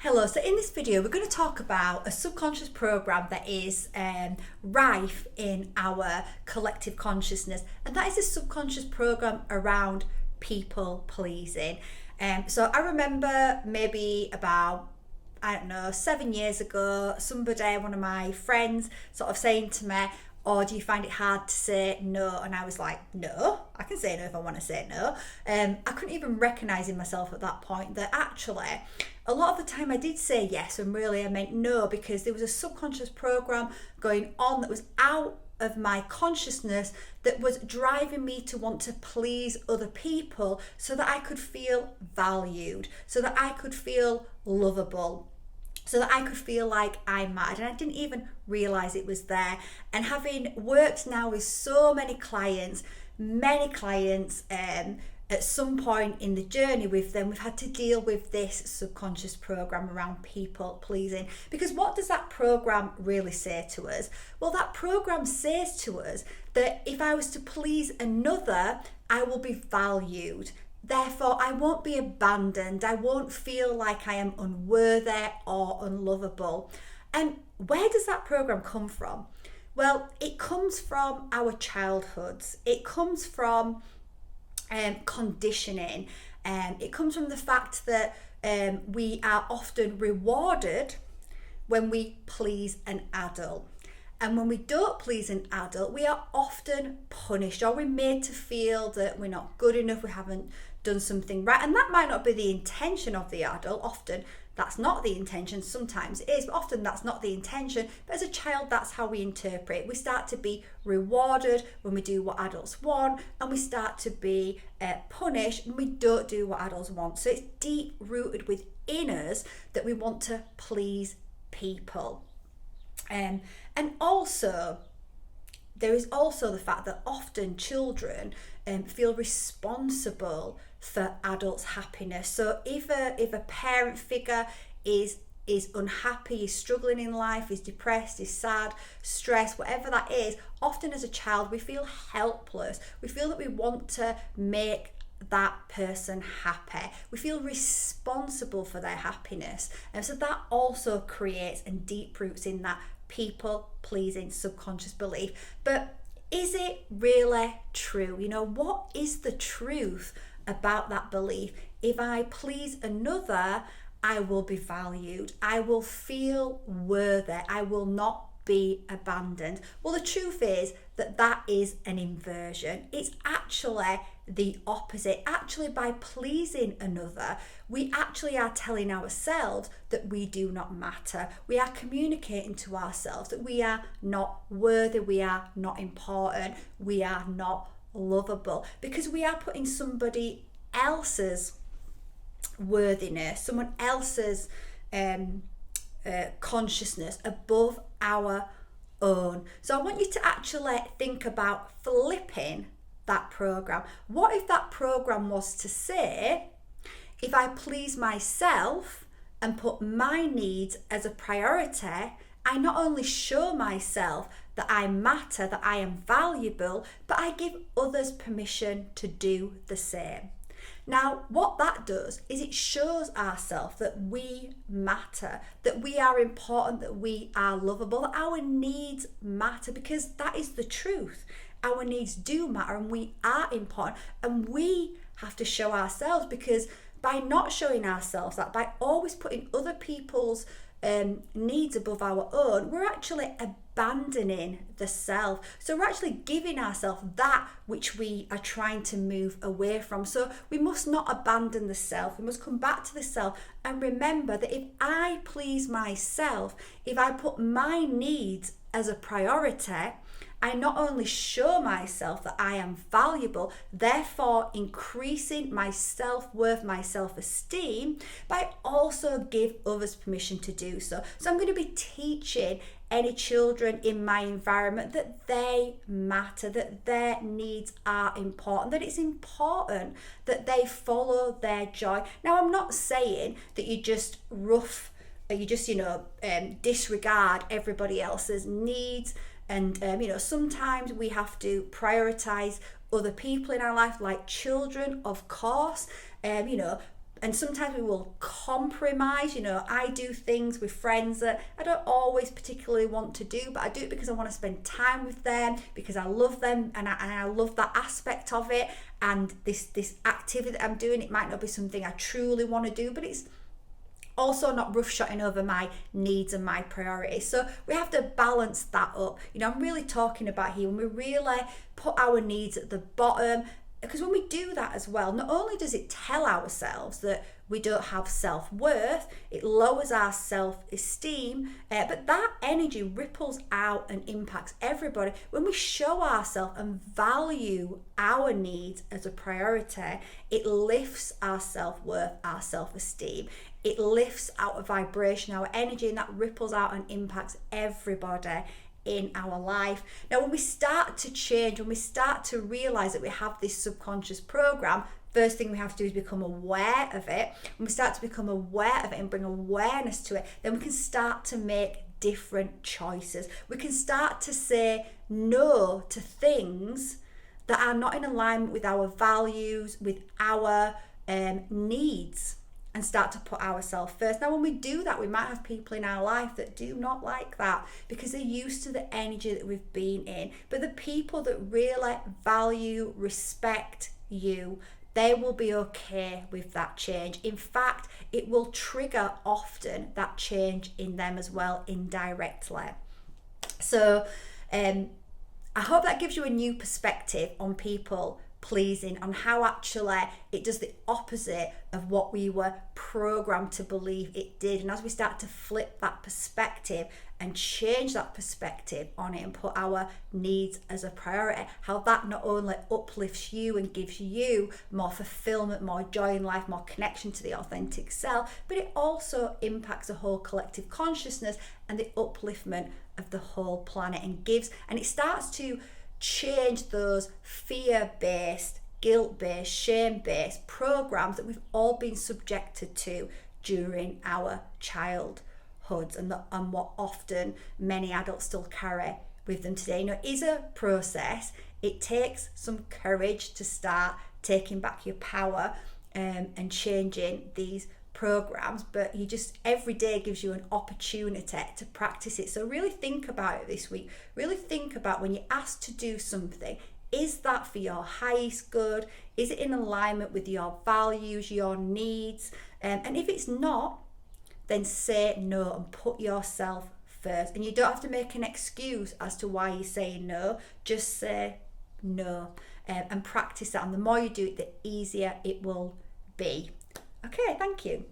Hello, so in this video we're going to talk about a subconscious program that is rife in our collective consciousness, and that is a subconscious program around people pleasing. So I remember maybe about 7 years ago, somebody, one of my friends, sort of saying to me, "Or do you find it hard to say no?" And I was like, no, I can say no if I want to say no. I couldn't even recognise in myself at that point that actually a lot of the time I did say yes and really I meant no, because there was a subconscious program going on that was out of my consciousness that was driving me to want to please other people so that I could feel valued, so that I could feel lovable, so that I could feel like I mattered, and I didn't even realise it was there. And having worked now with so many clients, at some point in the journey with them, we've had to deal with this subconscious program around people pleasing. Because what does that program really say to us? Well, that program says to us that if I was to please another, I will be valued. Therefore, I won't be abandoned. I won't feel like I am unworthy or unlovable. And where does that program come from? Well, it comes from our childhoods. It comes from conditioning. It comes from the fact that we are often rewarded when we please an adult. And when we don't please an adult, we are often punished, or we're made to feel that we're not good enough, we haven't done something right. And that might not be the intention of the adult. Often that's not the intention. Sometimes it is, but often that's not the intention. But as a child, that's how we interpret it. We start to be rewarded when we do what adults want, and we start to be punished when we don't do what adults want. So it's deep rooted within us that we want to please people. And also, there is also the fact that often children feel responsible for adults' happiness. So if a parent figure is unhappy, is struggling in life, is depressed, is sad, stressed, whatever that is, often as a child we feel helpless. We feel that we want to make that person happy. We feel responsible for their happiness. And so that also creates and deep roots in that people pleasing subconscious belief. But is it really true? What is the truth about that belief? If I please another, I will be valued. I will feel worthy. I will not be abandoned. Well, the truth is that is an inversion. It's actually the opposite. Actually, by pleasing another, we actually are telling ourselves that we do not matter. We are communicating to ourselves that we are not worthy, we are not important, we are not lovable, because we are putting somebody else's worthiness, someone else's consciousness above our own. So I want you to actually think about flipping that program. What if that program was to say, if I please myself and put my needs as a priority, I not only show myself that I matter, that I am valuable, but I give others permission to do the same. Now, what that does is it shows ourselves that we matter, that we are important, that we are lovable, that our needs matter, because that is the truth. Our needs do matter and we are important, and we have to show ourselves, because by not showing ourselves that, by always putting other people's needs above our own, we're actually abandoning the self. So we're actually giving ourselves that which we are trying to move away from. So we must not abandon the self. We must come back to the self and remember that if I please myself, if I put my needs as a priority, I not only show myself that I am valuable, therefore increasing my self-worth, my self-esteem, but I also give others permission to do so. So I'm going to be teaching any children in my environment that they matter, that their needs are important, that it's important that they follow their joy. Now, I'm not saying that you just disregard everybody else's needs. And sometimes we have to prioritize other people in our life, like children, of course. And sometimes we will compromise. I do things with friends that I don't always particularly want to do, but I do it because I want to spend time with them, because I love them, and I love that aspect of it. And this activity that I'm doing, it might not be something I truly want to do, but it's also not roughshotting over my needs and my priorities. So we have to balance that up. I'm really talking about here when we really put our needs at the bottom, because when we do that as well, not only does it tell ourselves that we don't have self-worth, it lowers our self-esteem, but that energy ripples out and impacts everybody. When we show ourselves and value our needs as a priority, it lifts our self-worth, our self-esteem. It lifts our vibration, our energy, and that ripples out and impacts everybody in our life. Now, when we start to change, when we start to realize that we have this subconscious program, first thing we have to do is become aware of it. When we start to become aware of it and bring awareness to it, then we can start to make different choices. We can start to say no to things that are not in alignment with our values, with our needs, and start to put ourselves first. Now, when we do that, we might have people in our life that do not like that because they're used to the energy that we've been in. But the people that really value, respect you, they will be okay with that change. In fact, it will trigger often that change in them as well, indirectly. So I hope that gives you a new perspective on people pleasing, on how actually it does the opposite of what we were programmed to believe it did. And as we start to flip that perspective and change that perspective on it and put our needs as a priority, how that not only uplifts you and gives you more fulfillment, more joy in life, more connection to the authentic self, but it also impacts the whole collective consciousness and the upliftment of the whole planet, and it starts to change those fear-based, guilt-based, shame-based programs that we've all been subjected to during our childhoods, and what often many adults still carry with them today. It is a process. It takes some courage to start taking back your power and changing these programs, but every day gives you an opportunity to practice it. So really think about it this week. Really think about when you're asked to do something, is that for your highest good? Is it in alignment with your values, your needs? And if it's not, then say no and put yourself first. And you don't have to make an excuse as to why you're saying no. Just say no and practice that. And the more you do it, the easier it will be. Okay, thank you.